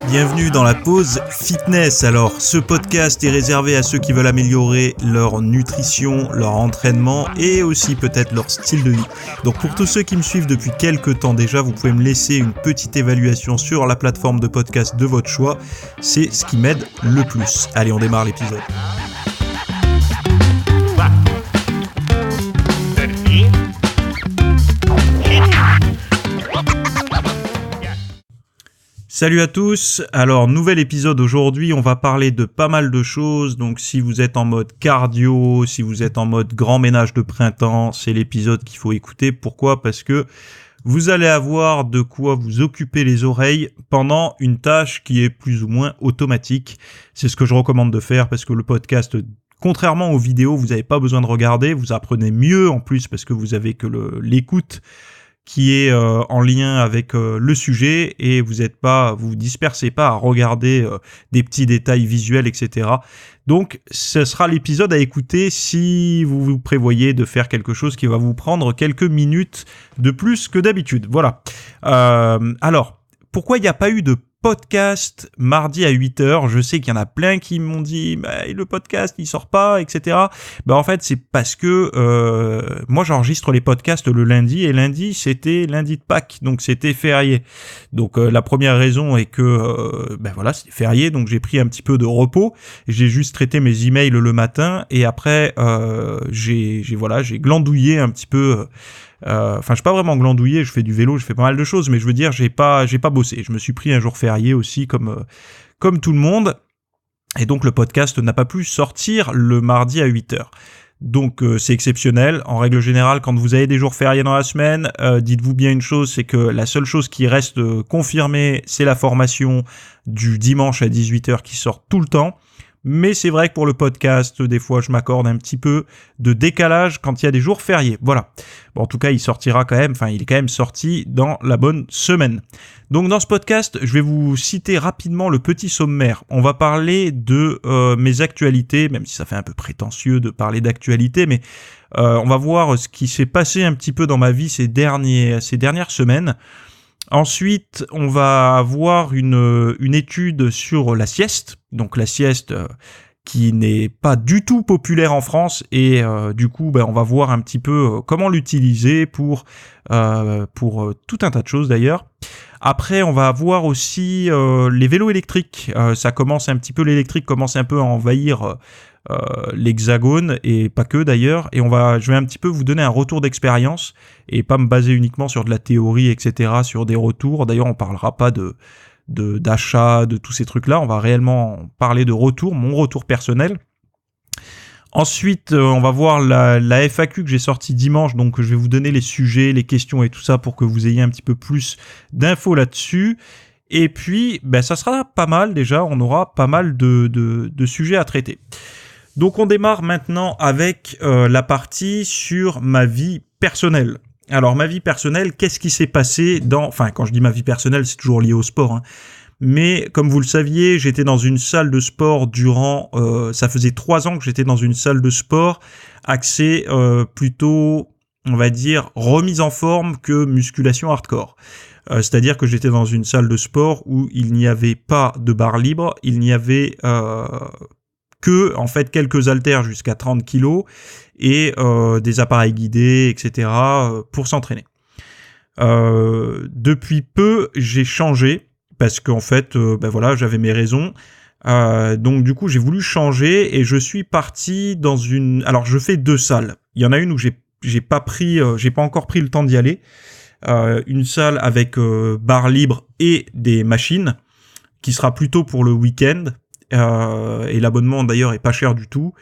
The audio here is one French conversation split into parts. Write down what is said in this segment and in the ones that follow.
Bienvenue dans la pause fitness. Alors, ce podcast est réservé à ceux qui veulent améliorer leur nutrition, leur entraînement et aussi peut-être leur style de vie. Donc, pour tous ceux qui me suivent depuis quelques temps déjà, vous pouvez me laisser une petite évaluation sur la plateforme de podcast de votre choix. C'est ce qui m'aide le plus. Allez, on démarre l'épisode. Salut à tous, alors nouvel épisode aujourd'hui, on va parler de pas mal de choses, donc si vous êtes en mode cardio, si vous êtes en mode grand ménage de printemps, c'est l'épisode qu'il faut écouter. Pourquoi ? Parce que vous allez avoir de quoi vous occuper les oreilles pendant une tâche qui est plus ou moins automatique. C'est ce que je recommande de faire parce que le podcast, contrairement aux vidéos, vous n'avez pas besoin de regarder, vous apprenez mieux en plus parce que vous avez que l'écoute qui est en lien avec le sujet et vous dispersez pas à regarder des petits détails visuels, etc. Donc, ce sera l'épisode à écouter si vous prévoyez de faire quelque chose qui va vous prendre quelques minutes de plus que d'habitude. Voilà. Alors, pourquoi il n'y a pas eu de podcast mardi à 8h, je sais qu'il y en a plein qui m'ont dit le podcast il sort pas, etc. En fait c'est parce que moi j'enregistre les podcasts le lundi et lundi c'était lundi de Pâques, donc c'était férié. Donc la première raison est que c'était férié, donc j'ai pris un petit peu de repos, j'ai juste traité mes emails le matin et après j'ai glandouillé un petit peu. Je suis pas vraiment glandouillé, je fais du vélo, je fais pas mal de choses, mais je veux dire, j'ai pas bossé. Je me suis pris un jour férié aussi, comme tout le monde. Et donc, le podcast n'a pas pu sortir le mardi à 8h. Donc, c'est exceptionnel. En règle générale, quand vous avez des jours fériés dans la semaine, dites-vous bien une chose, c'est que la seule chose qui reste confirmée, c'est la formation du dimanche à 18h qui sort tout le temps. Mais c'est vrai que pour le podcast, des fois, je m'accorde un petit peu de décalage quand il y a des jours fériés. Voilà. En tout cas, il est quand même sorti dans la bonne semaine. Donc, dans ce podcast, je vais vous citer rapidement le petit sommaire. On va parler de mes actualités, même si ça fait un peu prétentieux de parler d'actualité, mais on va voir ce qui s'est passé un petit peu dans ma vie ces dernières semaines. Ensuite, on va avoir une étude sur la sieste. Donc la sieste qui n'est pas du tout populaire en France et du coup, on va voir un petit peu comment l'utiliser pour tout un tas de choses d'ailleurs. Après, on va avoir aussi les vélos électriques. L'électrique commence un peu à envahir l'Hexagone et pas que d'ailleurs, et je vais un petit peu vous donner un retour d'expérience et pas me baser uniquement sur de la théorie, etc., sur des retours. D'ailleurs, on parlera pas d'achat, de tous ces trucs-là, on va réellement parler de retour, mon retour personnel. Ensuite, on va voir la FAQ que j'ai sortie dimanche, donc je vais vous donner les sujets, les questions et tout ça pour que vous ayez un petit peu plus d'infos là-dessus. Et puis, ça sera pas mal déjà, on aura pas mal de sujets à traiter. Donc on démarre maintenant avec la partie sur ma vie personnelle. Alors ma vie personnelle, qu'est-ce qui s'est passé quand je dis ma vie personnelle, c'est toujours lié au sport, hein. Mais comme vous le saviez, j'étais dans une salle de sport ça faisait 3 ans que j'étais dans une salle de sport axée plutôt, on va dire, remise en forme que musculation hardcore. C'est-à-dire que j'étais dans une salle de sport où il n'y avait pas de barre libre, il n'y avait que en fait quelques haltères jusqu'à 30 kg et des appareils guidés, etc. Pour s'entraîner. Depuis peu, j'ai changé parce qu'en fait, j'avais mes raisons. Donc du coup, j'ai voulu changer et je suis parti dans une. Alors, je fais 2 salles. Il y en a une où j'ai pas encore pris le temps d'y aller. Une salle avec barre libre et des machines qui sera plutôt pour le week-end. Et l'abonnement d'ailleurs est pas cher du tout,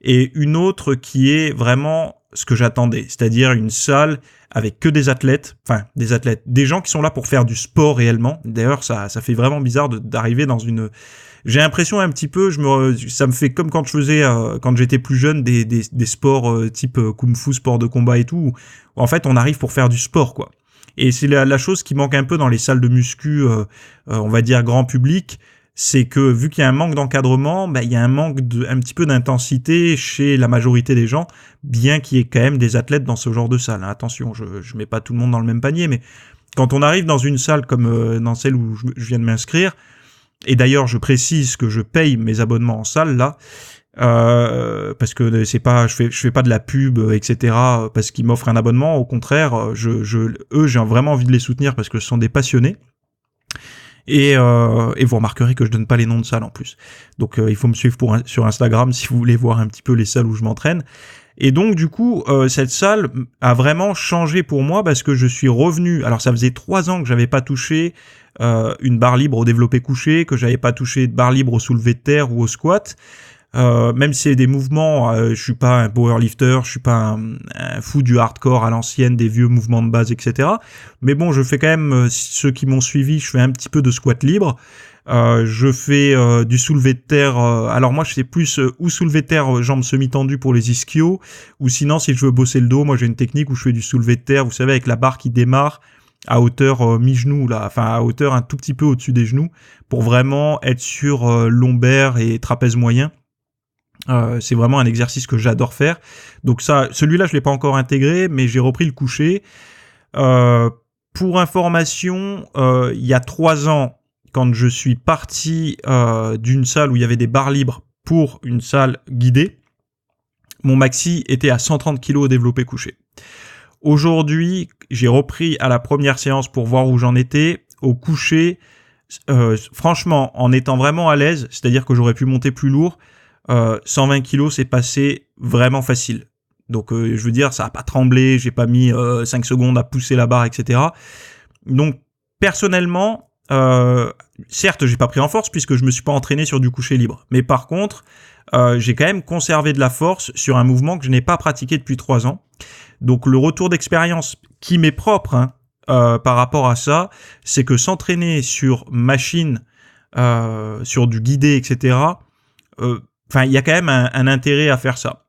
et une autre qui est vraiment ce que j'attendais, c'est-à-dire une salle avec que des gens qui sont là pour faire du sport réellement. D'ailleurs ça fait vraiment bizarre d'arriver dans une, j'ai l'impression un petit peu, ça me fait comme quand je faisais quand j'étais plus jeune des sports type kung-fu, sport de combat et tout, où en fait on arrive pour faire du sport quoi. Et c'est la chose qui manque un peu dans les salles de muscu, on va dire grand public. C'est que vu qu'il y a un manque d'encadrement, il y a un petit peu d'intensité chez la majorité des gens, bien qu'il y ait quand même des athlètes dans ce genre de salle. Attention, je mets pas tout le monde dans le même panier, mais quand on arrive dans une salle comme dans celle où je viens de m'inscrire, et d'ailleurs je précise que je paye mes abonnements en salle là, parce que c'est pas, je fais pas de la pub, etc. Parce qu'ils m'offrent un abonnement. Au contraire, eux, j'ai vraiment envie de les soutenir parce que ce sont des passionnés. Et vous remarquerez que je donne pas les noms de salles en plus. Donc il faut me suivre sur Instagram si vous voulez voir un petit peu les salles où je m'entraîne. Et donc du coup, cette salle a vraiment changé pour moi parce que je suis revenu. Alors ça faisait 3 ans que j'avais pas touché une barre libre au développé couché, que j'avais pas touché de barre libre au soulevé de terre ou au squat. Même si c'est des mouvements, je suis pas un powerlifter, je suis pas un fou du hardcore à l'ancienne, des vieux mouvements de base, etc. Mais bon, je fais quand même, ceux qui m'ont suivi, je fais un petit peu de squat libre. Je fais du soulevé de terre. Alors moi, je sais plus ou soulevé de terre, jambes semi-tendues pour les ischios, ou sinon, si je veux bosser le dos, moi j'ai une technique où je fais du soulevé de terre, vous savez, avec la barre qui démarre à hauteur mi-genou, là, enfin à hauteur un tout petit peu au-dessus des genoux, pour vraiment être sur lombaire et trapèze moyen. C'est vraiment un exercice que j'adore faire. Donc ça, celui-là, je l'ai pas encore intégré, mais j'ai repris le coucher. Pour information, il y a 3 ans, quand je suis parti d'une salle où il y avait des barres libres pour une salle guidée, mon maxi était à 130 kg au développé couché. Aujourd'hui, j'ai repris à la première séance pour voir où j'en étais. Au coucher, franchement, en étant vraiment à l'aise, c'est-à-dire que j'aurais pu monter plus lourd, 120 kilos, c'est passé vraiment facile. Donc, je veux dire, ça a pas tremblé, j'ai pas mis 5 secondes à pousser la barre, etc. Donc, personnellement, certes, j'ai pas pris en force puisque je me suis pas entraîné sur du coucher libre. Mais par contre, j'ai quand même conservé de la force sur un mouvement que je n'ai pas pratiqué depuis 3 ans. Donc, le retour d'expérience qui m'est propre par rapport à ça, c'est que s'entraîner sur machine, sur du guidé, etc., enfin, il y a quand même un intérêt à faire ça.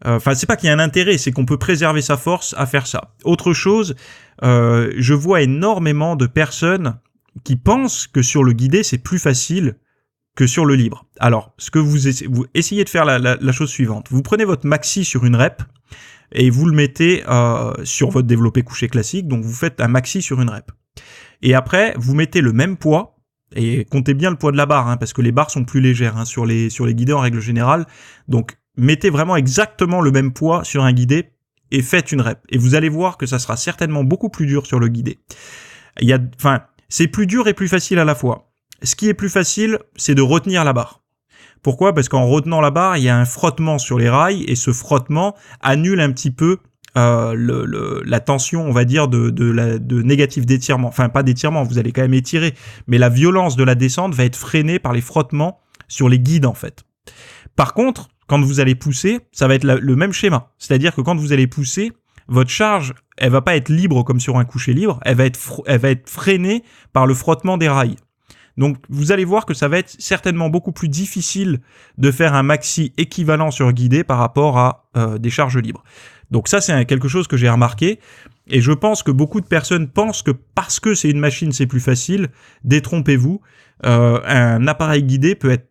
Enfin, c'est pas qu'il y a un intérêt, c'est qu'on peut préserver sa force à faire ça. Autre chose, je vois énormément de personnes qui pensent que sur le guidé, c'est plus facile que sur le libre. Alors, ce que vous essayez de faire la chose suivante. Vous prenez votre maxi sur une rep et vous le mettez sur votre développé couché classique. Donc, vous faites un maxi sur une rep. Et après, vous mettez le même poids. Et comptez bien le poids de la barre, parce que les barres sont plus légères sur les guidés en règle générale. Donc, mettez vraiment exactement le même poids sur un guidé et faites une rep. Et vous allez voir que ça sera certainement beaucoup plus dur sur le guidé. C'est plus dur et plus facile à la fois. Ce qui est plus facile, c'est de retenir la barre. Pourquoi ? Parce qu'en retenant la barre, il y a un frottement sur les rails et ce frottement annule un petit peu la tension, on va dire, de négatif d'étirement. Enfin, pas d'étirement, vous allez quand même étirer, mais la violence de la descente va être freinée par les frottements sur les guides, en fait. Par contre, quand vous allez pousser, ça va être le même schéma. C'est-à-dire que quand vous allez pousser, votre charge, elle va pas être libre comme sur un coucher libre, elle va être freinée par le frottement des rails. Donc, vous allez voir que ça va être certainement beaucoup plus difficile de faire un maxi équivalent sur guidé par rapport à des charges libres. Donc ça, c'est quelque chose que j'ai remarqué. Et je pense que beaucoup de personnes pensent que parce que c'est une machine, c'est plus facile. Détrompez-vous. Un appareil guidé peut être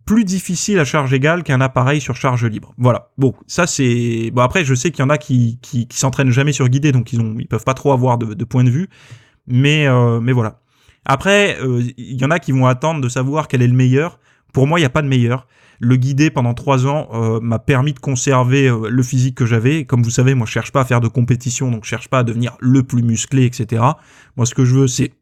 plus difficile à charge égale qu'un appareil sur charge libre. Voilà. Bon, ça c'est... Bon, après, je sais qu'il y en a qui s'entraînent jamais sur guidé, donc ils peuvent pas trop avoir de point de vue. Mais voilà. Après, il y en a qui vont attendre de savoir quel est le meilleur. Pour moi, il n'y a pas de meilleur. Le guidé pendant 3 ans m'a permis de conserver le physique que j'avais. Comme vous savez, moi je cherche pas à faire de compétition, donc je cherche pas à devenir le plus musclé, etc. Moi ce que je veux, c'est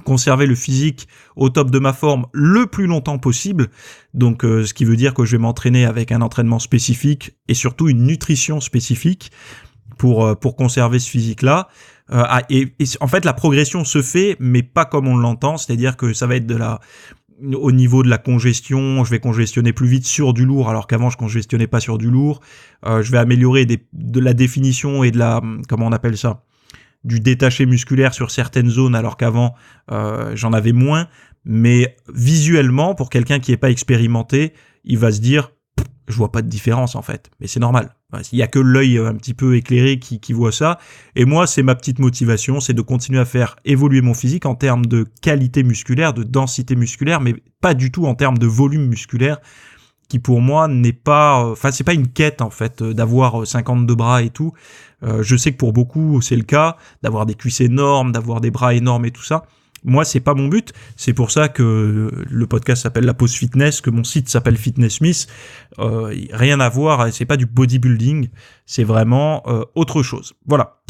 conserver le physique au top de ma forme le plus longtemps possible. Donc ce qui veut dire que je vais m'entraîner avec un entraînement spécifique et surtout une nutrition spécifique pour conserver ce physique-là. Et en fait, la progression se fait, mais pas comme on l'entend, c'est-à-dire que ça va être au niveau de la congestion, je vais congestionner plus vite sur du lourd, alors qu'avant je congestionnais pas sur du lourd. Je vais améliorer de la définition et de comment on appelle ça, du détaché musculaire sur certaines zones, alors qu'avant j'en avais moins. Mais visuellement, pour quelqu'un qui est pas expérimenté, il va se dire, je vois pas de différence en fait. Mais c'est normal. Il y a que l'œil un petit peu éclairé qui voit ça. Et moi, c'est ma petite motivation, c'est de continuer à faire évoluer mon physique en termes de qualité musculaire, de densité musculaire, mais pas du tout en termes de volume musculaire, qui pour moi n'est pas... Enfin, c'est pas une quête en fait, d'avoir 52 bras et tout. Je sais que pour beaucoup, c'est le cas, d'avoir des cuisses énormes, d'avoir des bras énormes et tout ça. Moi, c'est pas mon but. C'est pour ça que le podcast s'appelle La Pause Fitness, que mon site s'appelle Fitness Smith. Rien à voir, c'est pas du bodybuilding, c'est vraiment autre chose. Voilà.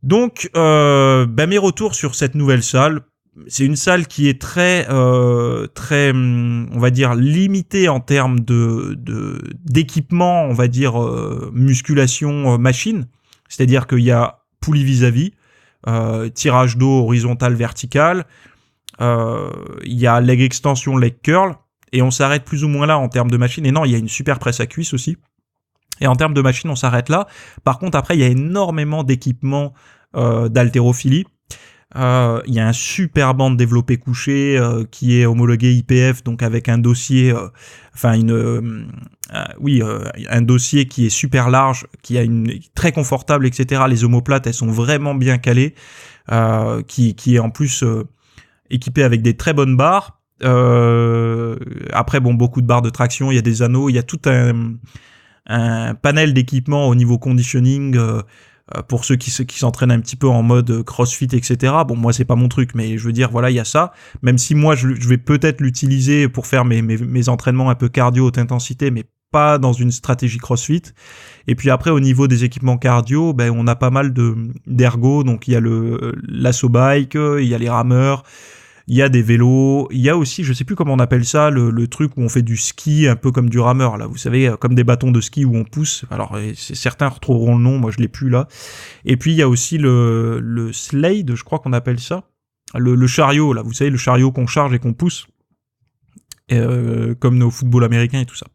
Donc, mes retours sur cette nouvelle salle. C'est une salle qui est très, on va dire, limitée en termes d'équipement, on va dire, musculation machine. C'est-à-dire qu'il y a poulie vis-à-vis, tirage d'eau horizontal, vertical, il y a leg extension, leg curl, et on s'arrête plus ou moins là en termes de machine. Et non, il y a une super presse à cuisse aussi. Et en termes de machine, on s'arrête là. Par contre, après, il y a énormément d'équipements d'haltérophilie. Il y a un super banc de développé couché qui est homologué IPF, donc avec un dossier, un dossier qui est super large, qui a très confortable, etc. Les omoplates, elles sont vraiment bien calées, qui est en plus équipé avec des très bonnes barres. Après, beaucoup de barres de traction, il y a des anneaux, il y a tout un panel d'équipements au niveau conditioning. Pour ceux qui s'entraînent un petit peu en mode crossfit, etc. Bon, moi, c'est pas mon truc, mais je veux dire, voilà, il y a ça. Même si moi, je vais peut-être l'utiliser pour faire mes entraînements un peu cardio haute intensité, mais pas dans une stratégie crossfit. Et puis après, au niveau des équipements cardio, on a pas mal d'ergo. Donc, il y a l'Asso Bike, il y a les rameurs, il y a des vélos, il y a aussi, je sais plus comment on appelle ça, le truc où on fait du ski, un peu comme du rameur, là, vous savez, comme des bâtons de ski où on pousse. Alors, certains retrouveront le nom, moi je l'ai plus là. Et puis il y a aussi le slade, je crois qu'on appelle ça, le chariot, là, vous savez, le chariot qu'on charge et qu'on pousse, comme au football américain et tout ça.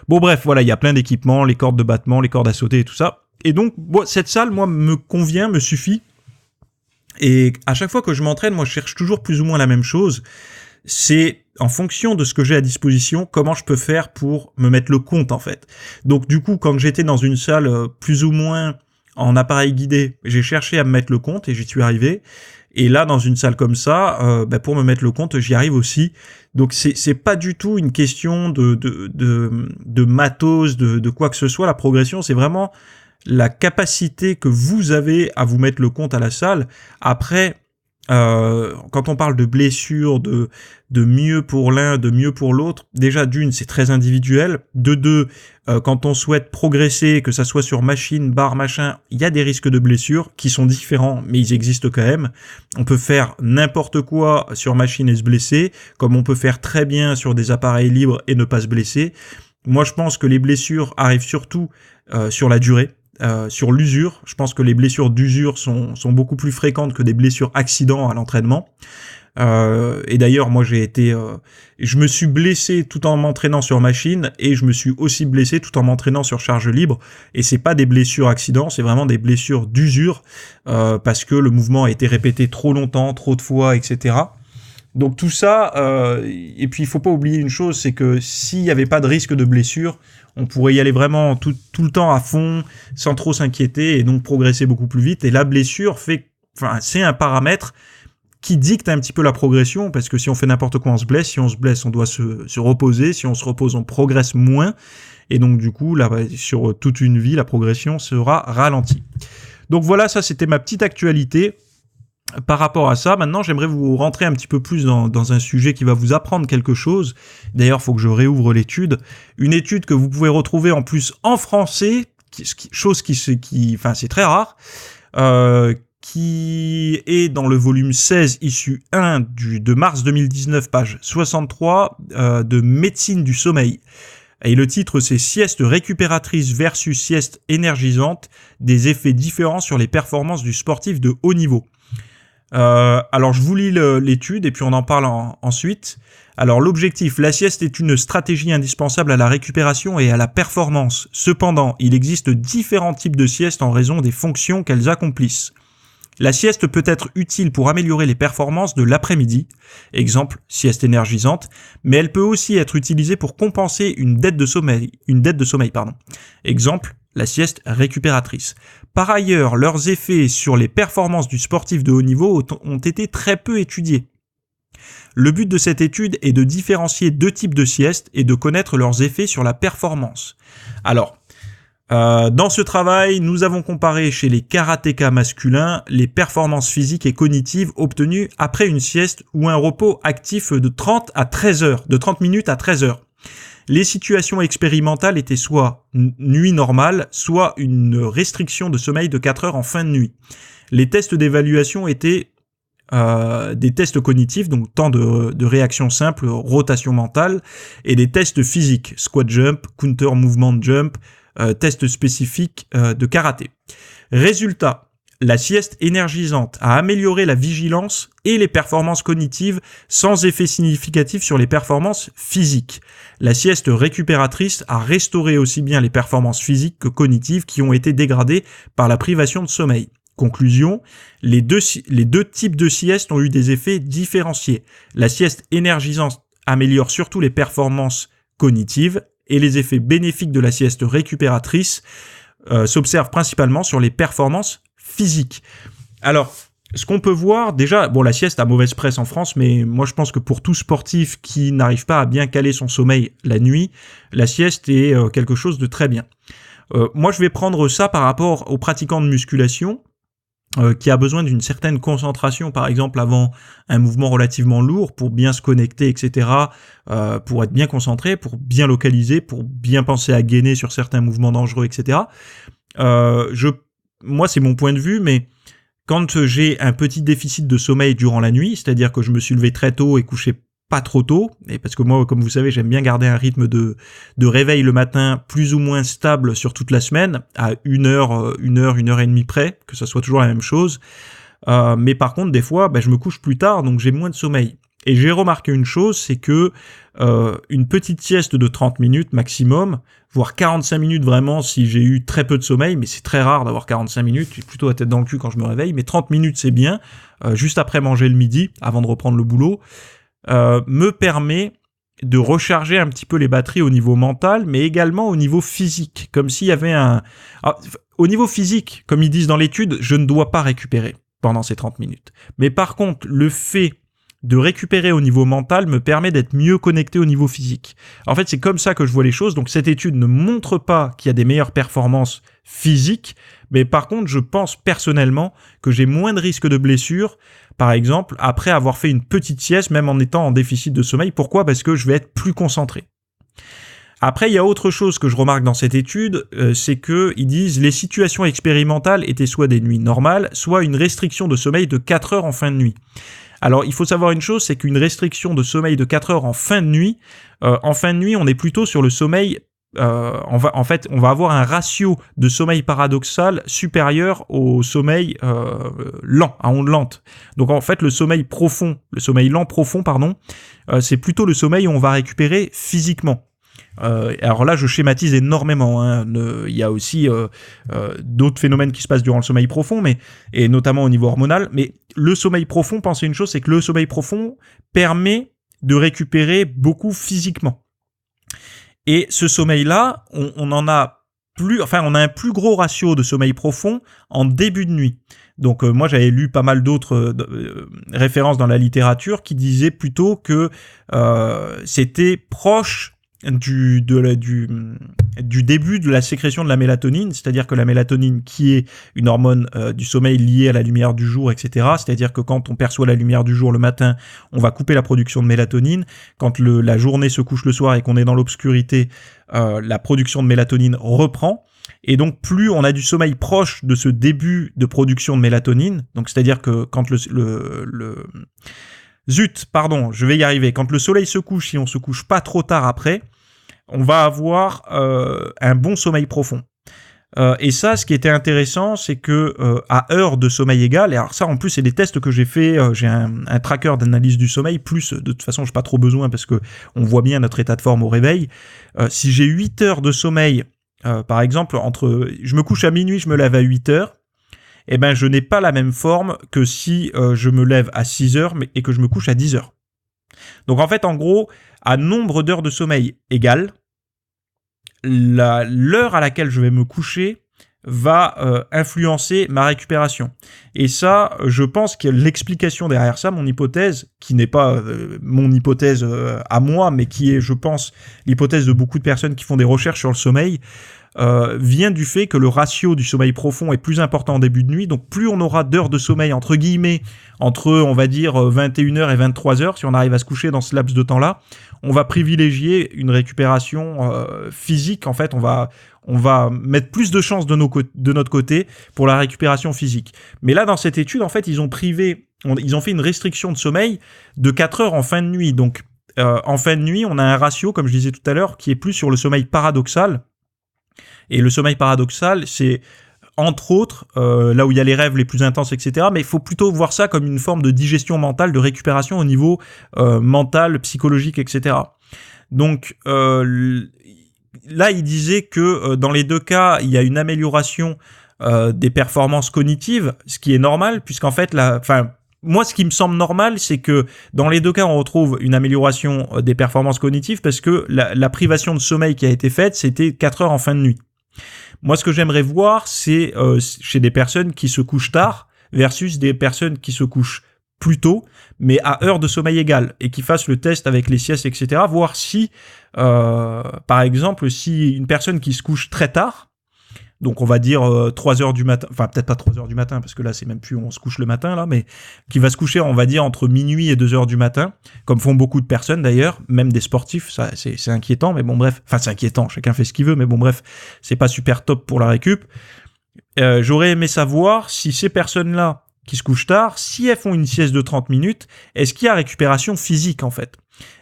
Bon bref, voilà, il y a plein d'équipements, les cordes de battement, les cordes à sauter et tout ça. Et donc, cette salle, moi, me convient, me suffit. Et à chaque fois que je m'entraîne, moi, je cherche toujours plus ou moins la même chose. C'est en fonction de ce que j'ai à disposition, comment je peux faire pour me mettre le compte, en fait. Donc, du coup, quand j'étais dans une salle plus ou moins en appareil guidé, j'ai cherché à me mettre le compte et j'y suis arrivé. Et là, dans une salle comme ça, pour me mettre le compte, j'y arrive aussi. Donc, c'est pas du tout une question de matos, de quoi que ce soit. La progression, c'est vraiment la capacité que vous avez à vous mettre le compte à la salle. Après, quand on parle de blessures, de mieux pour l'un, de mieux pour l'autre, déjà d'une, c'est très individuel. De deux, quand on souhaite progresser, que ça soit sur machine, barre, machin, il y a des risques de blessures qui sont différents, mais ils existent quand même. On peut faire n'importe quoi sur machine et se blesser, comme on peut faire très bien sur des appareils libres et ne pas se blesser. Moi, je pense que les blessures arrivent surtout sur la durée. Sur l'usure, je pense que les blessures d'usure sont beaucoup plus fréquentes que des blessures accidents à l'entraînement. Et d'ailleurs, moi, je me suis blessé tout en m'entraînant sur machine et je me suis aussi blessé tout en m'entraînant sur charge libre. Et c'est pas des blessures accidents, c'est vraiment des blessures d'usure parce que le mouvement a été répété trop longtemps, trop de fois, etc. Donc tout ça, et puis il faut pas oublier une chose, c'est que s'il y avait pas de risque de blessure, on pourrait y aller vraiment tout le temps à fond, sans trop s'inquiéter, et donc progresser beaucoup plus vite. Et la blessure c'est un paramètre qui dicte un petit peu la progression, parce que si on fait n'importe quoi, on se blesse. Si on se blesse, on doit se reposer. Si on se repose, on progresse moins. Et donc du coup, là, sur toute une vie, la progression sera ralentie. Donc voilà, ça c'était ma petite actualité. Par rapport à ça, maintenant, j'aimerais vous rentrer un petit peu plus dans un sujet qui va vous apprendre quelque chose. D'ailleurs, il faut que je réouvre l'étude. Une étude que vous pouvez retrouver en plus en français, chose qui c'est très rare, qui est dans le volume 16, issue 1 de mars 2019, page 63, de Médecine du sommeil. Et le titre, c'est « Sieste récupératrice versus sieste énergisante, des effets différents sur les performances du sportif de haut niveau ». Alors je vous lis l'étude et puis on en parle ensuite. Alors l'objectif, la sieste est une stratégie indispensable à la récupération et à la performance. Cependant, il existe différents types de siestes en raison des fonctions qu'elles accomplissent. La sieste peut être utile pour améliorer les performances de l'après-midi, exemple sieste énergisante, mais elle peut aussi être utilisée pour compenser une dette de sommeil, exemple la sieste récupératrice. Par ailleurs, leurs effets sur les performances du sportif de haut niveau ont été très peu étudiés. Le but de cette étude est de différencier deux types de siestes et de connaître leurs effets sur la performance. Alors, Dans ce travail, nous avons comparé chez les karatékas masculins les performances physiques et cognitives obtenues après une sieste ou un repos actif de 30 à 13 heures, de 30 minutes à 13 heures. Les situations expérimentales étaient soit nuit normale, soit une restriction de sommeil de 4 heures en fin de nuit. Les tests d'évaluation étaient des tests cognitifs, donc temps de réaction simple, rotation mentale, et des tests physiques, squat jump, counter movement jump, tests spécifiques de karaté. Résultat, la sieste énergisante a amélioré la vigilance et les performances cognitives sans effet significatif sur les performances physiques. La sieste récupératrice a restauré aussi bien les performances physiques que cognitives qui ont été dégradées par la privation de sommeil. Conclusion, les deux types de sieste ont eu des effets différenciés. La sieste énergisante améliore surtout les performances cognitives et les effets bénéfiques de la sieste récupératrice s'observent principalement sur les performances physiques. Alors, ce qu'on peut voir, déjà, bon, la sieste a mauvaise presse en France, mais moi je pense que pour tout sportif qui n'arrive pas à bien caler son sommeil la nuit, la sieste est quelque chose de très bien. Moi je vais prendre ça par rapport aux pratiquants de musculation, qui a besoin d'une certaine concentration, par exemple avant un mouvement relativement lourd, pour bien se connecter, etc., pour être bien concentré, pour bien localiser, pour bien penser à gainer sur certains mouvements dangereux, etc. Moi, c'est mon point de vue, mais quand j'ai un petit déficit de sommeil durant la nuit, c'est-à-dire que je me suis levé très tôt et couché pas trop tôt, et parce que moi, comme vous savez, j'aime bien garder un rythme de réveil le matin plus ou moins stable sur toute la semaine, à 1 heure et demie près, que ça soit toujours la même chose. Mais par contre, des fois, je me couche plus tard, donc j'ai moins de sommeil. Et j'ai remarqué une chose, c'est que une petite sieste de 30 minutes maximum, voire 45 minutes vraiment si j'ai eu très peu de sommeil, mais c'est très rare d'avoir 45 minutes, j'ai plutôt la tête dans le cul quand je me réveille, mais 30 minutes c'est bien, juste après manger le midi, avant de reprendre le boulot, me permet de recharger un petit peu les batteries au niveau mental, mais également au niveau physique, comme s'il y avait au niveau physique, comme ils disent dans l'étude, je ne dois pas récupérer pendant ces 30 minutes. Mais par contre, le fait de récupérer au niveau mental me permet d'être mieux connecté au niveau physique. En fait, c'est comme ça que je vois les choses. Donc, cette étude ne montre pas qu'il y a des meilleures performances physiques, mais par contre, je pense personnellement que j'ai moins de risques de blessures, par exemple, après avoir fait une petite sieste, même en étant en déficit de sommeil. Pourquoi ? Parce que je vais être plus concentré. Après, il y a autre chose que je remarque dans cette étude, c'est que ils disent les situations expérimentales étaient soit des nuits normales, soit une restriction de sommeil de 4 heures en fin de nuit. Alors, il faut savoir une chose, c'est qu'une restriction de sommeil de 4 heures en fin de nuit, on est plutôt sur le sommeil. On va avoir un ratio de sommeil paradoxal supérieur au sommeil lent, à onde lente. Donc en fait, le sommeil lent profond, c'est plutôt le sommeil où on va récupérer physiquement. Alors là, je schématise énormément. Il y a aussi d'autres phénomènes qui se passent durant le sommeil profond, et notamment au niveau hormonal. Mais le sommeil profond, pensez une chose, c'est que le sommeil profond permet de récupérer beaucoup physiquement. Et ce sommeil-là, on a un plus gros ratio de sommeil profond en début de nuit. Donc moi j'avais lu pas mal d'autres références dans la littérature qui disaient plutôt que c'était proche du début de la sécrétion de la mélatonine, c'est-à-dire que la mélatonine qui est une hormone du sommeil liée à la lumière du jour, etc. C'est-à-dire que quand on perçoit la lumière du jour le matin, on va couper la production de mélatonine. Quand la journée se couche le soir et qu'on est dans l'obscurité, la production de mélatonine reprend. Et donc plus on a du sommeil proche de ce début de production de mélatonine, donc c'est-à-dire que quand je vais y arriver. Quand le soleil se couche, si on se couche pas trop tard après, on va avoir un bon sommeil profond. Et ça, ce qui était intéressant, c'est que à heure de sommeil égale, et alors ça en plus c'est des tests que j'ai fait, j'ai un tracker d'analyse du sommeil, plus de toute façon j'ai pas trop besoin parce que on voit bien notre état de forme au réveil. Si j'ai 8 heures de sommeil, par exemple, je me couche à minuit, je me lève à 8 heures, je n'ai pas la même forme que si je me lève à 6 heures et que je me couche à 10 heures. Donc en fait, en gros, à nombre d'heures de sommeil égal, l'heure à laquelle je vais me coucher va influencer ma récupération. Et ça, je pense que l'explication derrière ça, mon hypothèse, qui n'est pas mon hypothèse à moi, mais qui est, je pense, l'hypothèse de beaucoup de personnes qui font des recherches sur le sommeil, vient du fait que le ratio du sommeil profond est plus important en début de nuit. Donc plus on aura d'heures de sommeil, entre guillemets, entre, on va dire, 21h et 23h, si on arrive à se coucher dans ce laps de temps-là, on va privilégier une récupération physique. En fait, on va mettre plus de chances de notre côté pour la récupération physique. Mais là, dans cette étude, en fait, ils ont fait une restriction de sommeil de 4 heures en fin de nuit. Donc, en fin de nuit, on a un ratio, comme je disais tout à l'heure, qui est plus sur le sommeil paradoxal. Et le sommeil paradoxal, c'est entre autres là où il y a les rêves les plus intenses, etc. Mais il faut plutôt voir ça comme une forme de digestion mentale, de récupération au niveau mental, psychologique, etc. Donc là, il disait que dans les deux cas, il y a une amélioration des performances cognitives, ce qui est normal, puisqu'en fait, moi, ce qui me semble normal, c'est que dans les deux cas, on retrouve une amélioration des performances cognitives parce que la privation de sommeil qui a été faite, c'était 4 heures en fin de nuit. Moi, ce que j'aimerais voir, c'est chez des personnes qui se couchent tard versus des personnes qui se couchent plus tôt, mais à heure de sommeil égale, et qui fassent le test avec les siestes, etc. Voir si, par exemple, si une personne qui se couche très tard, donc on va dire 3 heures du matin, enfin peut-être pas 3 heures du matin, parce que là c'est même plus on se couche le matin là, mais qui va se coucher, on va dire, entre minuit et 2 heures du matin, comme font beaucoup de personnes d'ailleurs, même des sportifs, ça c'est inquiétant, mais bon bref, enfin c'est inquiétant, chacun fait ce qu'il veut, mais bon bref, c'est pas super top pour la récup. J'aurais aimé savoir si ces personnes-là qui se couchent tard, si elles font une sieste de 30 minutes, est-ce qu'il y a récupération physique en fait ?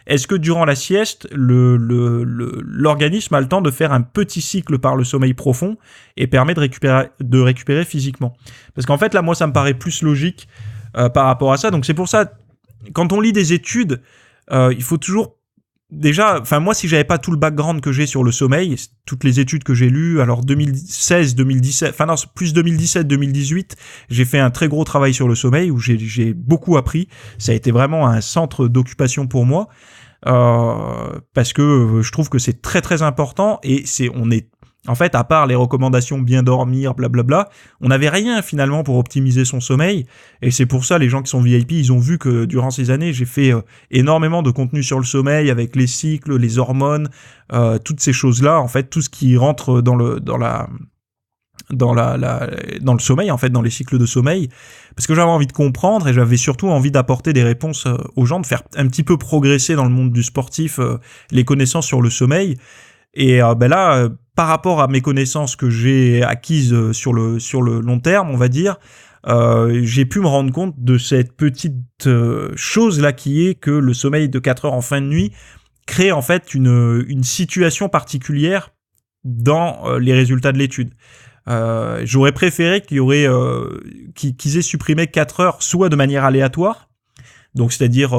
Est-ce que durant la sieste, l'organisme a le temps de faire un petit cycle par le sommeil profond et permet de récupérer physiquement ? Parce qu'en fait, là, moi, ça me paraît plus logique par rapport à ça. Donc, c'est pour ça, quand on lit des études, il faut toujours... Déjà, enfin moi, si j'avais pas tout le background que j'ai sur le sommeil, toutes les études que j'ai lues, alors 2016, 2017, enfin non, plus 2017, 2018, j'ai fait un très gros travail sur le sommeil où j'ai beaucoup appris. Ça a été vraiment un centre d'occupation pour moi parce que je trouve que c'est très très important et on est en fait, à part les recommandations bien dormir, blablabla, on n'avait rien finalement pour optimiser son sommeil. Et c'est pour ça, les gens qui sont VIP, ils ont vu que durant ces années, j'ai fait énormément de contenu sur le sommeil, avec les cycles, les hormones, toutes ces choses-là, en fait, tout ce qui rentre dans le sommeil, en fait, dans les cycles de sommeil. Parce que j'avais envie de comprendre et j'avais surtout envie d'apporter des réponses aux gens, de faire un petit peu progresser dans le monde du sportif les connaissances sur le sommeil. Et là, par rapport à mes connaissances que j'ai acquises sur le long terme, on va dire, j'ai pu me rendre compte de cette petite chose-là qui est que le sommeil de 4 heures en fin de nuit crée en fait une situation particulière dans les résultats de l'étude. J'aurais préféré qu'ils aient supprimé 4 heures soit de manière aléatoire, donc c'est-à-dire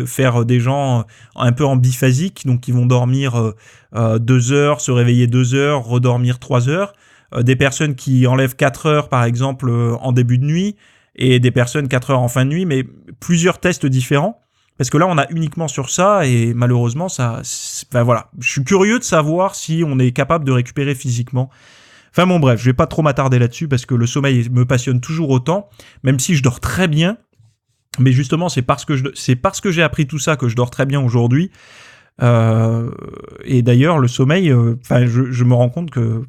faire des gens un peu en biphasique, donc qui vont dormir 2 heures, se réveiller 2 heures, redormir 3 heures, des personnes qui enlèvent 4 heures par exemple en début de nuit, et des personnes 4 heures en fin de nuit, mais plusieurs tests différents, parce que là on a uniquement sur ça, et malheureusement voilà, je suis curieux de savoir si on est capable de récupérer physiquement. Enfin bon bref, je vais pas trop m'attarder là-dessus, parce que le sommeil me passionne toujours autant, même si je dors très bien. Mais justement, c'est parce que j'ai appris tout ça que je dors très bien aujourd'hui. Et d'ailleurs, le sommeil, je me rends compte que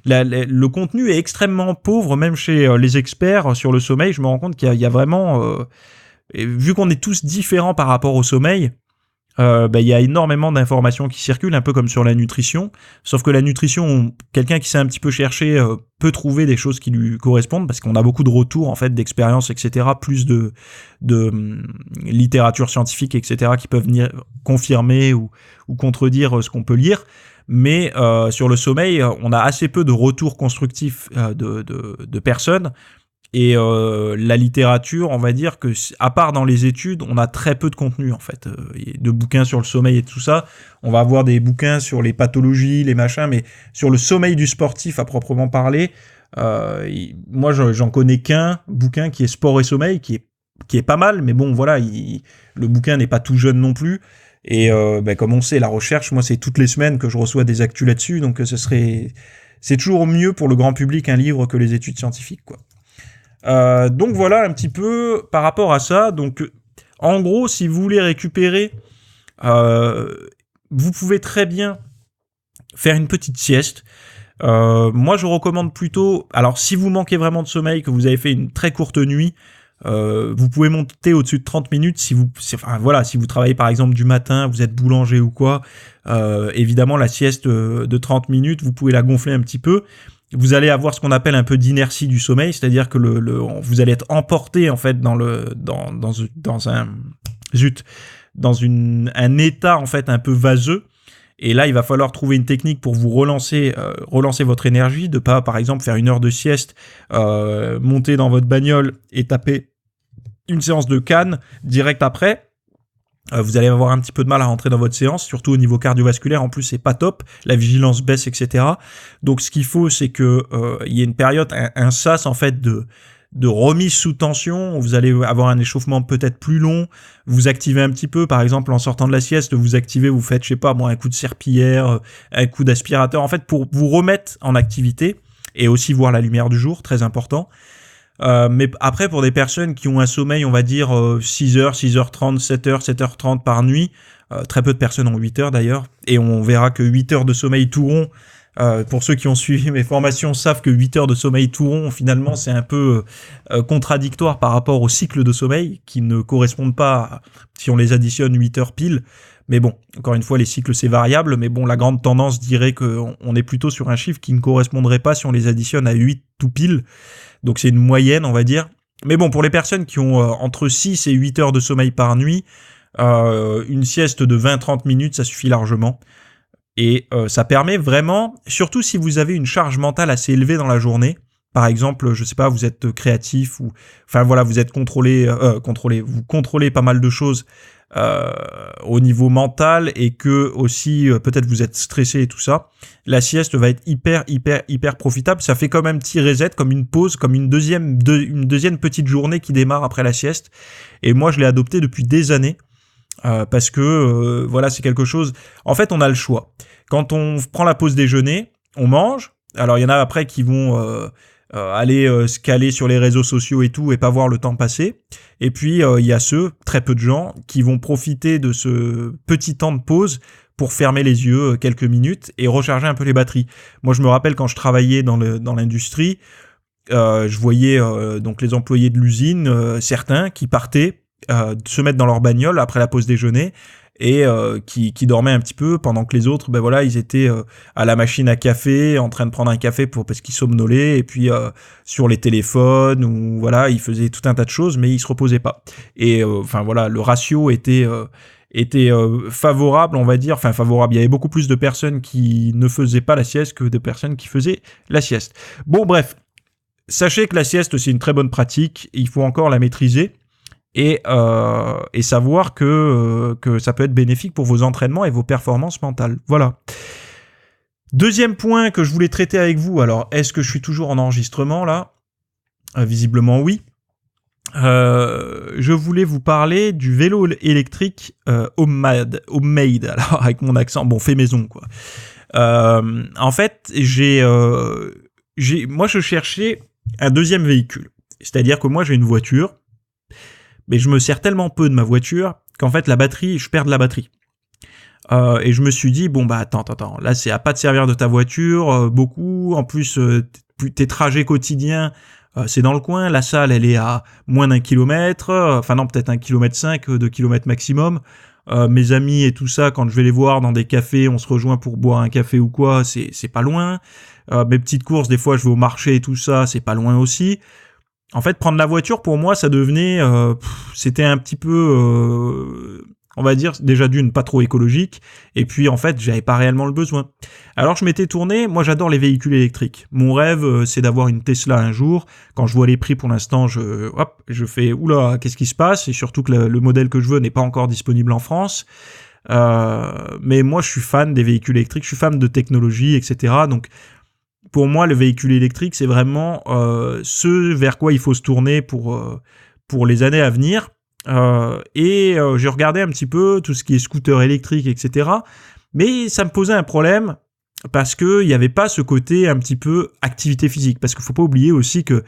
le contenu est extrêmement pauvre, même chez les experts sur le sommeil. Je me rends compte qu'il y a vraiment... vu qu'on est tous différents par rapport au sommeil, il y a énormément d'informations qui circulent, un peu comme sur la nutrition, sauf que la nutrition, quelqu'un qui sait un petit peu chercher peut trouver des choses qui lui correspondent, parce qu'on a beaucoup de retours en fait d'expériences, etc., plus de littérature scientifique, etc., qui peuvent venir confirmer ou contredire ce qu'on peut lire. Mais sur le sommeil, on a assez peu de retours constructifs de personnes. Et la littérature, on va dire que, à part dans les études, on a très peu de contenu en fait, de bouquins sur le sommeil et tout ça. On va avoir des bouquins sur les pathologies, les machins, mais sur le sommeil du sportif à proprement parler, moi j'en connais qu'un bouquin qui est Sport et sommeil, qui est pas mal, mais bon voilà, le bouquin n'est pas tout jeune non plus. Et comme on sait, la recherche, moi c'est toutes les semaines que je reçois des actus là-dessus, donc ce serait c'est toujours mieux pour le grand public un livre que les études scientifiques, quoi. Donc voilà un petit peu par rapport à ça. Donc en gros, si vous voulez récupérer, vous pouvez très bien faire une petite sieste. Moi, je recommande plutôt... Alors, si vous manquez vraiment de sommeil, que vous avez fait une très courte nuit, vous pouvez monter au-dessus de 30 minutes si vous travaillez par exemple du matin, vous êtes boulanger ou quoi. Évidemment, la sieste de 30 minutes, vous pouvez la gonfler un petit peu. Vous allez avoir ce qu'on appelle un peu d'inertie du sommeil, c'est-à-dire que vous allez être emporté en fait dans un état en fait un peu vaseux. Et là, il va falloir trouver une technique pour vous relancer votre énergie, de pas, par exemple, faire 1 heure de sieste, monter dans votre bagnole et taper une séance de canne direct après. Vous allez avoir un petit peu de mal à rentrer dans votre séance, surtout au niveau cardiovasculaire. En plus, c'est pas top, la vigilance baisse, etc. Donc, ce qu'il faut, c'est que il y ait une période, un sas en fait de remise sous tension. Vous allez avoir un échauffement peut-être plus long, vous activez un petit peu, par exemple en sortant de la sieste, vous faites, je sais pas moi, un coup de serpillière, un coup d'aspirateur, en fait pour vous remettre en activité et aussi voir la lumière du jour, très important. Mais après, pour des personnes qui ont un sommeil, on va dire 6h, 6h30, 7h, 7h30 par nuit, très peu de personnes ont 8 heures d'ailleurs, et on verra que 8 heures de sommeil tout rond, pour ceux qui ont suivi mes formations savent que 8 heures de sommeil tout rond, finalement, c'est un peu contradictoire par rapport au cycle de sommeil, qui ne correspondent pas, si on les additionne, 8 heures pile. Mais bon, encore une fois, les cycles, c'est variable, mais bon, la grande tendance dirait qu'on est plutôt sur un chiffre qui ne correspondrait pas si on les additionne à 8 tout pile. Donc c'est une moyenne, on va dire. Mais bon, pour les personnes qui ont entre 6 et 8 heures de sommeil par nuit, une sieste de 20-30 minutes, ça suffit largement. Et ça permet vraiment, surtout si vous avez une charge mentale assez élevée dans la journée, par exemple, je sais pas, vous êtes créatif ou, enfin voilà, vous êtes vous contrôlez pas mal de choses au niveau mental et que aussi peut-être vous êtes stressé et tout ça. La sieste va être hyper profitable. Ça fait comme un petit reset, comme une pause, comme une deuxième petite journée qui démarre après la sieste. Et moi, je l'ai adopté depuis des années. Parce que voilà, c'est quelque chose. En fait, on a le choix. Quand on prend la pause déjeuner, on mange. Alors, il y en a après qui vont aller se caler sur les réseaux sociaux et tout et pas voir le temps passer. Et puis, il y a très peu de gens, qui vont profiter de ce petit temps de pause pour fermer les yeux quelques minutes et recharger un peu les batteries. Moi, je me rappelle quand je travaillais dans l'industrie, je voyais donc les employés de l'usine, certains qui partaient se mettre dans leur bagnole après la pause déjeuner et qui dormaient un petit peu pendant que les autres, ben voilà, ils étaient à la machine à café, en train de prendre un café parce qu'ils somnolaient, et puis sur les téléphones, ou voilà, ils faisaient tout un tas de choses, mais ils se reposaient pas. Et enfin voilà, le ratio était favorable, on va dire, enfin favorable. Il y avait beaucoup plus de personnes qui ne faisaient pas la sieste que de personnes qui faisaient la sieste. Bon, bref, sachez que la sieste, c'est une très bonne pratique, il faut encore la maîtriser. Et savoir que ça peut être bénéfique pour vos entraînements et vos performances mentales. Voilà. Deuxième point que je voulais traiter avec vous. Alors, est-ce que je suis toujours en enregistrement là ? Visiblement oui. Je voulais vous parler du vélo électrique homemade. Alors, avec mon accent, bon, fait maison quoi. En fait, moi je cherchais un deuxième véhicule. C'est-à-dire que moi j'ai une voiture. Mais je me sers tellement peu de ma voiture qu'en fait, je perds de la batterie. Et je me suis dit, bon, bah, attends, là, c'est à pas te servir de ta voiture, beaucoup. En plus, tes trajets quotidiens, c'est dans le coin. La salle, elle est à moins d'1 kilomètre. Enfin, non, peut-être 1,5 km, 2 km maximum. Mes amis et tout ça, quand je vais les voir dans des cafés, on se rejoint pour boire un café ou quoi, c'est pas loin. Mes petites courses, des fois, je vais au marché et tout ça, c'est pas loin aussi. En fait, prendre la voiture, pour moi, ça devenait... c'était un petit peu... on va dire, déjà d'une, pas trop écologique. Et puis, en fait, j'avais pas réellement le besoin. Alors, je m'étais tourné... Moi, j'adore les véhicules électriques. Mon rêve, c'est d'avoir une Tesla un jour. Quand je vois les prix, pour l'instant, je fais... Oula, qu'est-ce qui se passe ? Et surtout que le modèle que je veux n'est pas encore disponible en France. Mais moi, je suis fan des véhicules électriques. Je suis fan de technologie, etc. Donc... Pour moi, le véhicule électrique, c'est vraiment ce vers quoi il faut se tourner pour les années à venir. J'ai regardé un petit peu tout ce qui est scooter électrique, etc. Mais ça me posait un problème. parce que il y avait pas ce côté un petit peu activité physique. Parce qu'il faut pas oublier aussi que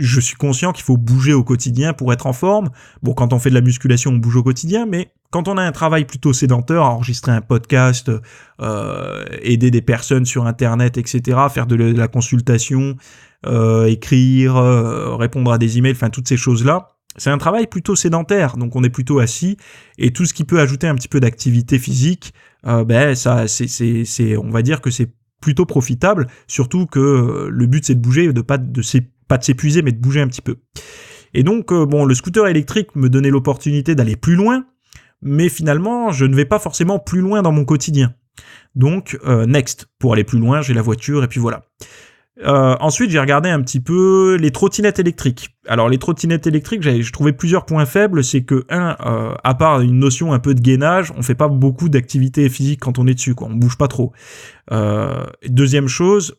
je suis conscient qu'il faut bouger au quotidien pour être en forme. Bon, quand on fait de la musculation, on bouge au quotidien, mais quand on a un travail plutôt sédentaire, enregistrer un podcast, aider des personnes sur Internet, etc., faire de la consultation, écrire, répondre à des emails, enfin toutes ces choses-là, c'est un travail plutôt sédentaire, donc on est plutôt assis, et tout ce qui peut ajouter un petit peu d'activité physique, ça, on va dire que c'est plutôt profitable, surtout que le but c'est de bouger, pas de s'épuiser, mais de bouger un petit peu. Et donc, le scooter électrique me donnait l'opportunité d'aller plus loin, mais finalement, je ne vais pas forcément plus loin dans mon quotidien. Donc, next. Pour aller plus loin, j'ai la voiture, et puis voilà. Ensuite, j'ai regardé un petit peu les trottinettes électriques. Alors, les trottinettes électriques, je trouvais plusieurs points faibles. C'est que, à part une notion un peu de gainage, on fait pas beaucoup d'activité physique quand on est dessus, quoi. On bouge pas trop. Deuxième chose,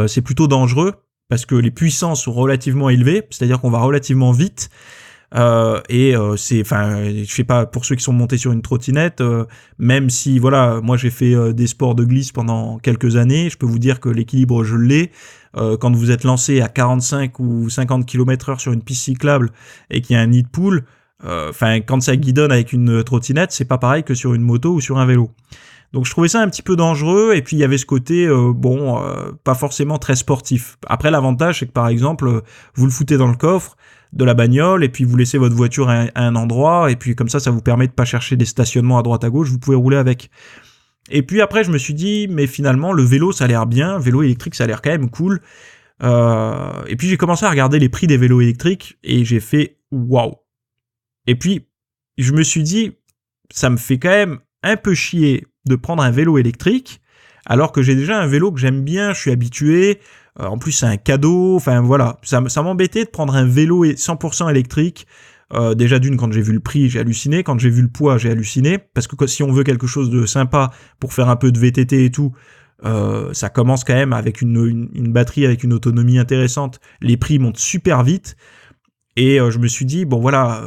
c'est plutôt dangereux, parce que les puissances sont relativement élevées, c'est-à-dire qu'on va relativement vite. Je sais pas, pour ceux qui sont montés sur une trottinette, même si, voilà, moi j'ai fait des sports de glisse pendant quelques années, je peux vous dire que l'équilibre, je l'ai. Quand vous êtes lancé à 45 ou 50 km/h sur une piste cyclable et qu'il y a un nid de poule, quand ça guidonne avec une trottinette, c'est pas pareil que sur une moto ou sur un vélo. Donc je trouvais ça un petit peu dangereux, et puis il y avait ce côté, pas forcément très sportif. Après, l'avantage, c'est que par exemple, vous le foutez dans le coffre de la bagnole, et puis vous laissez votre voiture à un endroit, et puis comme ça vous permet de pas chercher des stationnements à droite à gauche, vous pouvez rouler avec. Et puis après, je me suis dit, mais finalement, le vélo, ça a l'air bien, vélo électrique, ça a l'air quand même cool. Et puis j'ai commencé à regarder les prix des vélos électriques, et j'ai fait, waouh. Et puis, je me suis dit, ça me fait quand même un peu chier de prendre un vélo électrique, alors que j'ai déjà un vélo que j'aime bien, je suis habitué, en plus c'est un cadeau, enfin voilà, ça m'embêtait de prendre un vélo 100% électrique. Déjà d'une, quand j'ai vu le prix, j'ai halluciné, quand j'ai vu le poids, j'ai halluciné, parce que si on veut quelque chose de sympa pour faire un peu de VTT et tout, ça commence quand même avec une batterie avec une autonomie intéressante, les prix montent super vite. Et je me suis dit, bon voilà,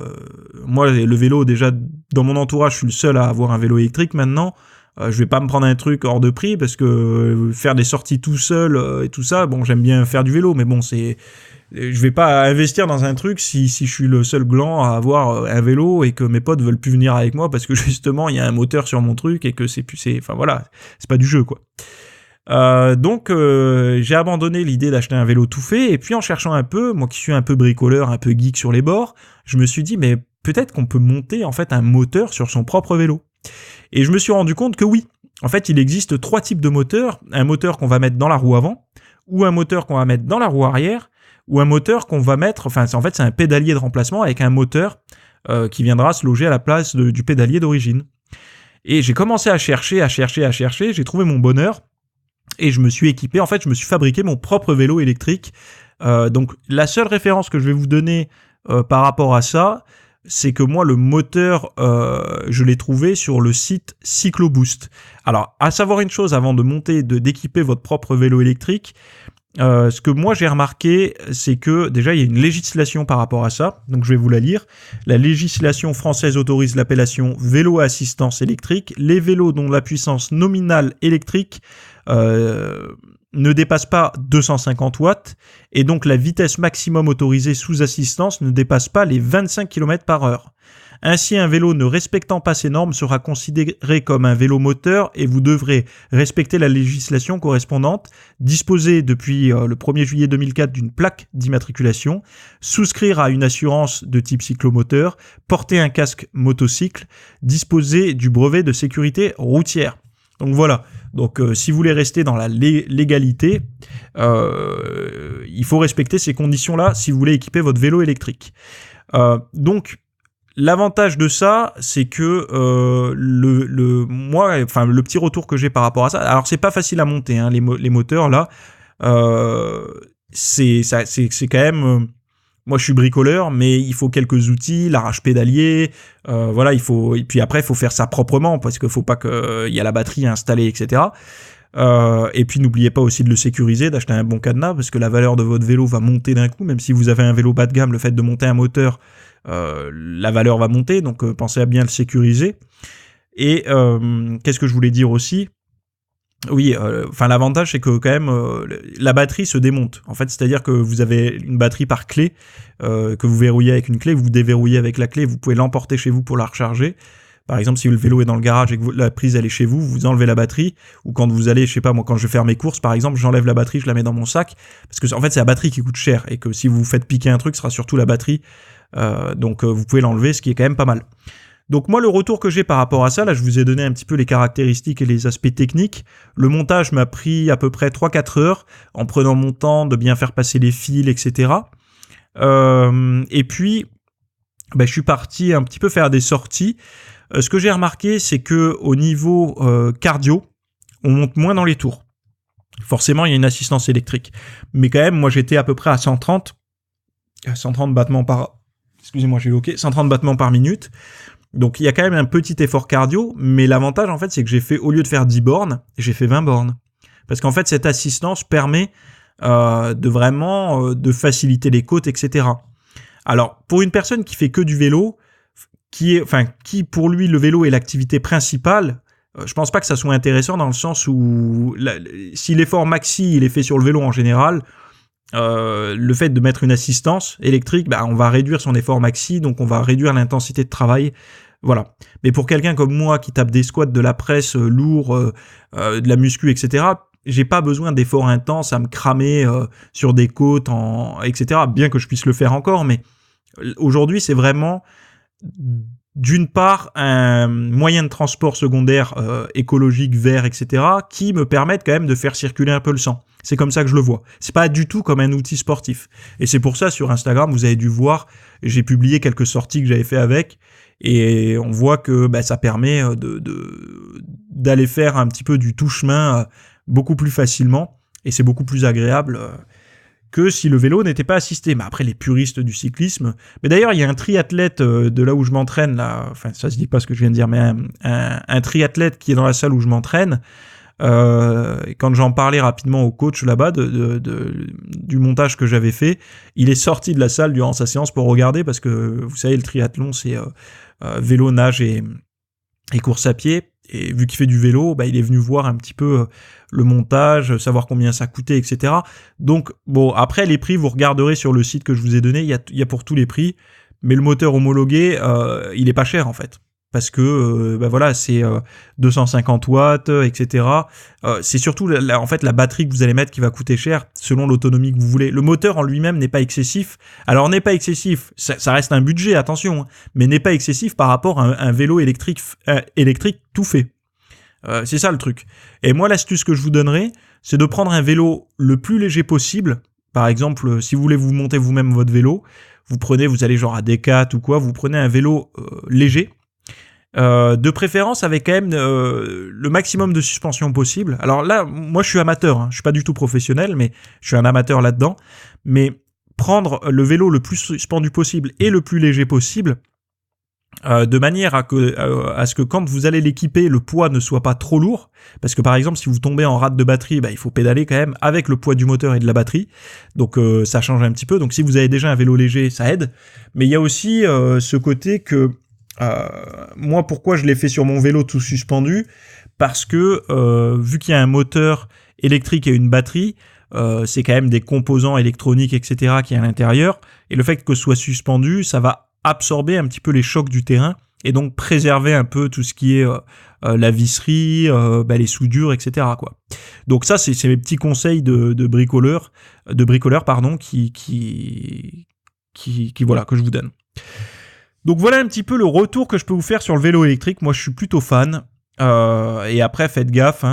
moi le vélo, déjà dans mon entourage, je suis le seul à avoir un vélo électrique maintenant. Je vais pas me prendre un truc hors de prix, parce que faire des sorties tout seul et tout ça, bon, j'aime bien faire du vélo, mais bon, je vais pas investir dans un truc si je suis le seul gland à avoir un vélo et que mes potes veulent plus venir avec moi parce que justement il y a un moteur sur mon truc et que c'est pas du jeu, quoi. Donc j'ai abandonné l'idée d'acheter un vélo tout fait, et puis en cherchant un peu, moi qui suis un peu bricoleur, un peu geek sur les bords, je me suis dit, mais peut-être qu'on peut monter en fait un moteur sur son propre vélo. Et je me suis rendu compte que oui, en fait il existe 3 types de moteurs: un moteur qu'on va mettre dans la roue avant, ou un moteur qu'on va mettre dans la roue arrière, ou un moteur qu'on va mettre, c'est un pédalier de remplacement avec un moteur qui viendra se loger à la place du pédalier d'origine. Et j'ai commencé à chercher, j'ai trouvé mon bonheur, et je me suis équipé, en fait je me suis fabriqué mon propre vélo électrique. Donc la seule référence que je vais vous donner par rapport à ça, c'est que moi le moteur, je l'ai trouvé sur le site Cycloboost. Alors, à savoir une chose avant de monter, d'équiper votre propre vélo électrique, ce que moi j'ai remarqué, c'est que déjà il y a une législation par rapport à ça, donc je vais vous la lire. La législation française autorise l'appellation vélo à assistance électrique les vélos dont la puissance nominale électrique ne dépasse pas 250 watts, et donc la vitesse maximum autorisée sous assistance ne dépasse pas les 25 km/h. Ainsi, un vélo ne respectant pas ces normes sera considéré comme un vélo moteur, et vous devrez respecter la législation correspondante, disposer depuis le 1er juillet 2004 d'une plaque d'immatriculation, souscrire à une assurance de type cyclomoteur, porter un casque motocycle, disposer du brevet de sécurité routière. Donc voilà, donc si vous voulez rester dans la légalité, il faut respecter ces conditions-là si vous voulez équiper votre vélo électrique. Donc l'avantage de ça, c'est que le petit retour que j'ai par rapport à ça, alors c'est pas facile à monter, hein, les moteurs là, c'est quand même. Moi, je suis bricoleur, mais il faut quelques outils, l'arrache pédalier, voilà, et puis après, il faut faire ça proprement, parce qu'il faut pas qu'il y a la batterie installée, etc. Et puis, n'oubliez pas aussi de le sécuriser, d'acheter un bon cadenas, parce que la valeur de votre vélo va monter d'un coup, même si vous avez un vélo bas de gamme, le fait de monter un moteur, la valeur va monter, donc pensez à bien le sécuriser. Et qu'est-ce que je voulais dire aussi ? Oui, enfin l'avantage c'est que quand même la batterie se démonte. En fait, c'est-à-dire que vous avez une batterie par clé que vous verrouillez avec une clé, vous déverrouillez avec la clé, vous pouvez l'emporter chez vous pour la recharger. Par exemple, si le vélo est dans le garage et que la prise elle est chez vous, vous enlevez la batterie, ou quand vous allez, je sais pas moi, quand je vais faire mes courses par exemple, j'enlève la batterie, je la mets dans mon sac, parce que en fait c'est la batterie qui coûte cher et que si vous faites piquer un truc, ce sera surtout la batterie. Donc vous pouvez l'enlever, ce qui est quand même pas mal. Donc moi, le retour que j'ai par rapport à ça, là je vous ai donné un petit peu les caractéristiques et les aspects techniques. Le montage m'a pris à peu près 3-4 heures en prenant mon temps de bien faire passer les fils, etc. Et puis, je suis parti un petit peu faire des sorties. Ce que j'ai remarqué, c'est que au niveau cardio, on monte moins dans les tours. Forcément, il y a une assistance électrique. Mais quand même, moi j'étais à peu près à 130 battements par... Excusez-moi, j'ai évoqué 130 battements par minute. Donc il y a quand même un petit effort cardio, mais l'avantage en fait c'est que j'ai fait, au lieu de faire 10 bornes, j'ai fait 20 bornes. Parce qu'en fait cette assistance permet de vraiment de faciliter les côtes, etc. Alors pour une personne qui fait que du vélo, qui pour lui le vélo est l'activité principale, je pense pas que ça soit intéressant dans le sens où si l'effort maxi il est fait sur le vélo en général, le fait de mettre une assistance électrique, on va réduire son effort maxi, donc on va réduire l'intensité de travail. Voilà. Mais pour quelqu'un comme moi qui tape des squats, de la presse lourd, de la muscu, etc., j'ai pas besoin d'efforts intenses à me cramer sur des côtes, etc. Bien que je puisse le faire encore, mais aujourd'hui c'est vraiment d'une part un moyen de transport secondaire écologique, vert, etc., qui me permettent quand même de faire circuler un peu le sang. C'est comme ça que je le vois. C'est pas du tout comme un outil sportif. Et c'est pour ça, sur Instagram, vous avez dû voir, j'ai publié quelques sorties que j'avais fait avec, et on voit que ça permet d'aller faire un petit peu du tout-chemin beaucoup plus facilement, et c'est beaucoup plus agréable que si le vélo n'était pas assisté. Mais après, les puristes du cyclisme... Mais d'ailleurs, il y a un triathlète de là où je m'entraîne, là, enfin, ça se dit pas ce que je viens de dire, mais un triathlète qui est dans la salle où je m'entraîne, quand j'en parlais rapidement au coach là-bas du montage que j'avais fait, il est sorti de la salle durant sa séance pour regarder, parce que vous savez, le triathlon, c'est vélo, nage et course à pied. Et vu qu'il fait du vélo, il est venu voir un petit peu le montage, savoir combien ça coûtait, etc. Donc, bon, après, les prix, vous regarderez sur le site que je vous ai donné, il y a pour tous les prix, mais le moteur homologué, il est pas cher, en fait. Parce que, voilà, c'est 250 watts, etc. C'est surtout, en fait, la batterie que vous allez mettre qui va coûter cher, selon l'autonomie que vous voulez. Le moteur en lui-même n'est pas excessif. Alors, n'est pas excessif, ça reste un budget, attention, hein, mais n'est pas excessif par rapport à un vélo électrique tout fait. C'est ça le truc. Et moi, l'astuce que je vous donnerai, c'est de prendre un vélo le plus léger possible. Par exemple, si vous voulez vous monter vous-même votre vélo, vous allez genre à Decat ou quoi, vous prenez un vélo léger, de préférence avec quand même le maximum de suspension possible. Alors là, moi je suis amateur, hein, je suis pas du tout professionnel, mais je suis un amateur là-dedans. Mais prendre le vélo le plus suspendu possible et le plus léger possible, de manière à ce que quand vous allez l'équiper, le poids ne soit pas trop lourd. Parce que par exemple, si vous tombez en rate de batterie, il faut pédaler quand même avec le poids du moteur et de la batterie. Donc ça change un petit peu. Donc si vous avez déjà un vélo léger, ça aide. Mais il y a aussi ce côté que moi, pourquoi je l'ai fait sur mon vélo tout suspendu? Parce que vu qu'il y a un moteur électrique et une batterie, c'est quand même des composants électroniques, etc. qui est à l'intérieur. Et le fait que ce soit suspendu, ça va absorber un petit peu les chocs du terrain et donc préserver un peu tout ce qui est la visserie, les soudures, etc. quoi. Donc ça, c'est mes petits conseils de bricoleur, qui voilà, que je vous donne. Donc voilà un petit peu le retour que je peux vous faire sur le vélo électrique. Moi, je suis plutôt fan. Et après, faites gaffe,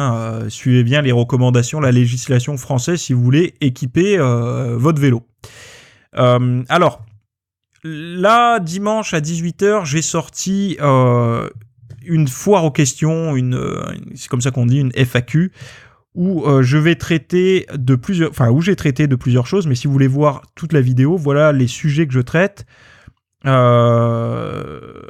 suivez bien les recommandations, la législation française si vous voulez équiper votre vélo. Alors, là, dimanche à 18h, j'ai sorti une foire aux questions, c'est comme ça qu'on dit, une FAQ, où je vais traiter où j'ai traité de plusieurs choses, mais si vous voulez voir toute la vidéo, voilà les sujets que je traite. Alors,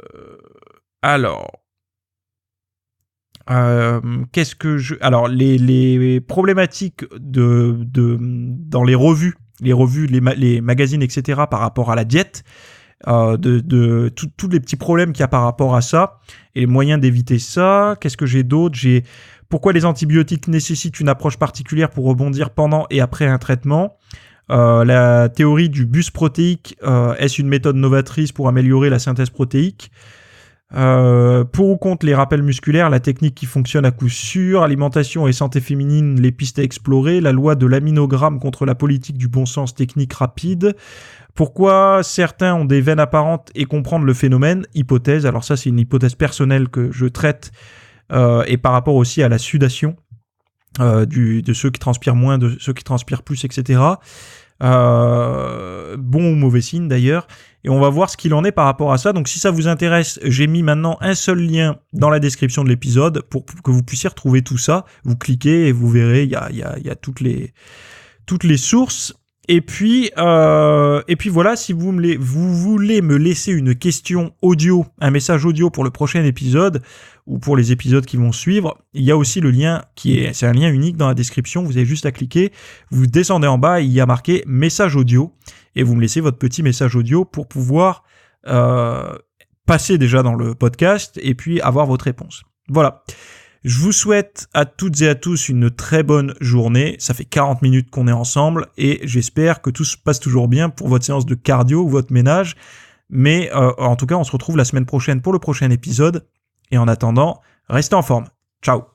alors les problématiques dans les revues, les magazines, etc. par rapport à la diète. de tous les petits problèmes qu'il y a par rapport à ça et les moyens d'éviter ça. Qu'est-ce que j'ai d'autre ? Pourquoi les antibiotiques nécessitent une approche particulière pour rebondir pendant et après un traitement. La théorie du bus protéique, est-ce une méthode novatrice pour améliorer la synthèse protéique ? Pour ou contre les rappels musculaires, la technique qui fonctionne à coup sûr, alimentation et santé féminine, les pistes à explorer, la loi de l'aminogramme contre la politique du bon sens technique rapide. Pourquoi certains ont des veines apparentes et comprendre le phénomène, hypothèse, alors ça c'est une hypothèse personnelle que je traite, et par rapport aussi à la sudation, de ceux qui transpirent moins, de ceux qui transpirent plus, etc. Bon ou mauvais signe d'ailleurs, et on va voir ce qu'il en est par rapport à ça. Donc si ça vous intéresse, j'ai mis maintenant un seul lien dans la description de l'épisode pour que vous puissiez retrouver tout ça. Vous cliquez et vous verrez, il y a toutes les sources. Et puis voilà, si vous voulez me laisser une question audio, un message audio pour le prochain épisode ou pour les épisodes qui vont suivre, il y a aussi le lien c'est un lien unique dans la description. Vous avez juste à cliquer, vous descendez en bas, il y a marqué message audio et vous me laissez votre petit message audio pour pouvoir passer déjà dans le podcast et puis avoir votre réponse. Voilà. Je vous souhaite à toutes et à tous une très bonne journée. Ça fait 40 minutes qu'on est ensemble et j'espère que tout se passe toujours bien pour votre séance de cardio ou votre ménage. Mais en tout cas, on se retrouve la semaine prochaine pour le prochain épisode. Et en attendant, restez en forme. Ciao.